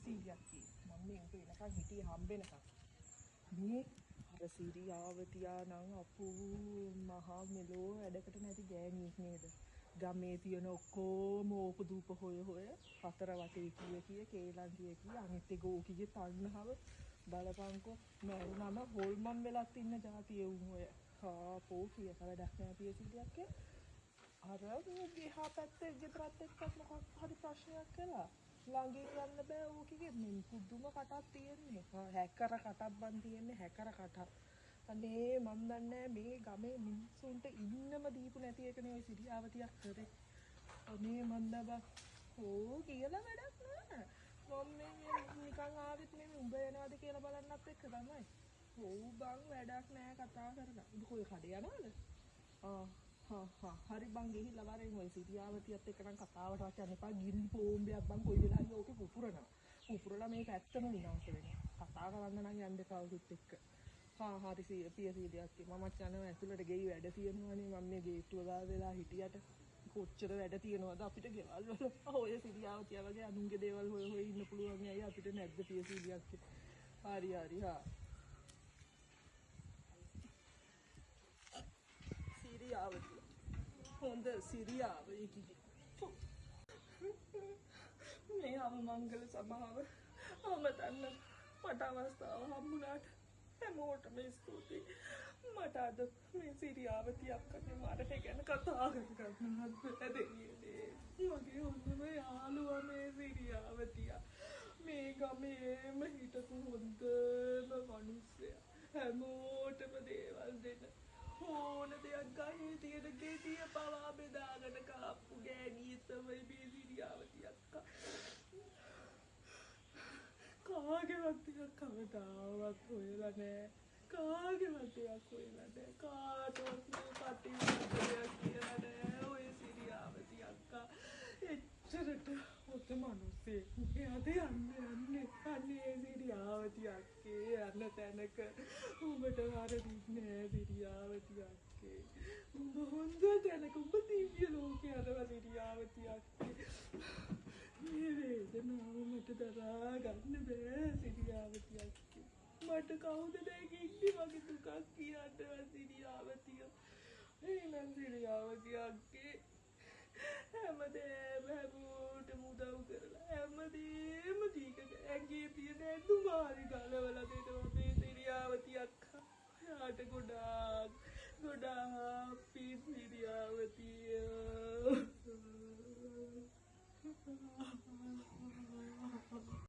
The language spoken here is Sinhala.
සීරියක් කි. මම මේ උඹ එනකන් හිටියේ හම්බෙනකන්. මේ අර සීරියාව තියානම් අපෝ මහා මෙලෝ වැඩකට නැති ගෑණියෙක් නේද? ගමේ තියෙන ඔක්කොම ඕප දූප හොය හතර වටේ කිය කේලම් කිය අනිත් එක ඕකිගේ තණ්හාව බලපංකෝ මරුණම හොල්මන් වෙලත් ඉන්න જાතිය උන් ඔය. හාපෝ කියක වැඩක් නෑ පියසිලියක් අර ගිහා පැත්තේ ගෙදරත් එක්කත් මොකක් හරි ප්‍රශ්නයක් කළා. ළඟින් යන්න බෑ ඕකිගේ මෙන් පුදුම කටක් තියෙන්නේ. හැකර කටක් බන් තියෙන්නේ හැකර කටක්. අනේ මන් දන්නේ මේ ගමේ මිනිස්සුන්ට ඉන්නම දීපු නැති එකනේ ඔය සිරියාවතියක් කරේ. අනේ මන් දබා ඕ කියලා වැඩක් නෑ. මම මේ නිකන් ආවෙත් මේ උඹ එනවාද කියලා බලන්නත් එක්ක තමයි. ඔව් බං වැඩක් නෑ කතා කරලා. උඹ කොයි කඩේ යනවද? හරි බං ගිහිල්ලා වරෙන් ඔය සිරියාවතියත් එක්ක නම් කතාවට වචන එපා. ගිරි පොම්බයක් බං කොයි වෙලාවෙ ඕකේ පුපුරනවා. පුපුරලා මේක ඇත්තම විනාශ වෙනවා. කතා කරන්න නම් යන්න කවුරුත් එක්ක. හරි පියසීලියක් මමත් යනවා ඇතුළට ගෙයි වැඩ තියෙනවානේ මම මේ ගේට්ටුව ගාව වෙලා හිටියට කොච්චර වැඩ තියෙනවද අපිට ගෙවල් වල ඔය සිරියාවතිය වගේ අනුන්ගේ දේවල් හොය ඉන්න පුළුවන් ඇයි අපිට නැද්ද පියසීලියක් හරි සිරියාවතිය හොඳ සිරියාව ඒකිගේ මේ අවමංගල සභාව අමතන්න මට අවස්ථාව හම්බුණාට හැමෝටම ස්තුතියි. මට අද මේ සිරියාවතිය අක්කගේ මරණය ගැන කතා කරගන්නවත් බැදෙන්නේ. මගේ හොඳම යාළුවා මේ සිරියාවතිය. මේ ගමේම හිටපු හොඳම මිනිස්සයා. හැමෝටම දේවල් දෙන. ඕන දෙයක් ගහේ තියෙන ගෙඩිය පවා බෙදාගෙන කාප්පු ගෑණිය තමයි මේ සිරියාවතිය අක්කා. කාගේවත් ටිකක් කවදාවත් හොයලා නෑ. කාගේවත් ටිකක් හොයලා නෑ. කාටවත් මේ කටිවිතරයක් කියලා නෑ ඔය සිරියාවතිය අක්කා. එච්චරට හොඳ මිනිස්සෙක්. එයාද යන්නේ අනේ සිරියාවතිය අක්කේ යන්න තැනක උඹට වරදින්නේ නෑ සිරියාවතිය අක්කේ. උඹ හොඳ තැනක උඹ දිව්‍ය ලෝකේ යනවා සිරියාවතිය අක්කේ. මේ වේදනාව මට දරා ගන්න බෑ සිරියාවතිය අක්කේ. මට කවුද දැන් ඉන්නේ වගේ දුකක් කියන්නවත් සිරියාවතිය. එහෙනම් සිරියාවතිය අක්කේ හැමදේම හැමෝටම උදව් කරලා හැමදේම දීක ඇඟේ තියෙන ඇඳුම හරි ගලවලා දෙනවා මේ සිරියාවතිය අක්කා. එයාට ගොඩාක් පින් සිරියාවතිය.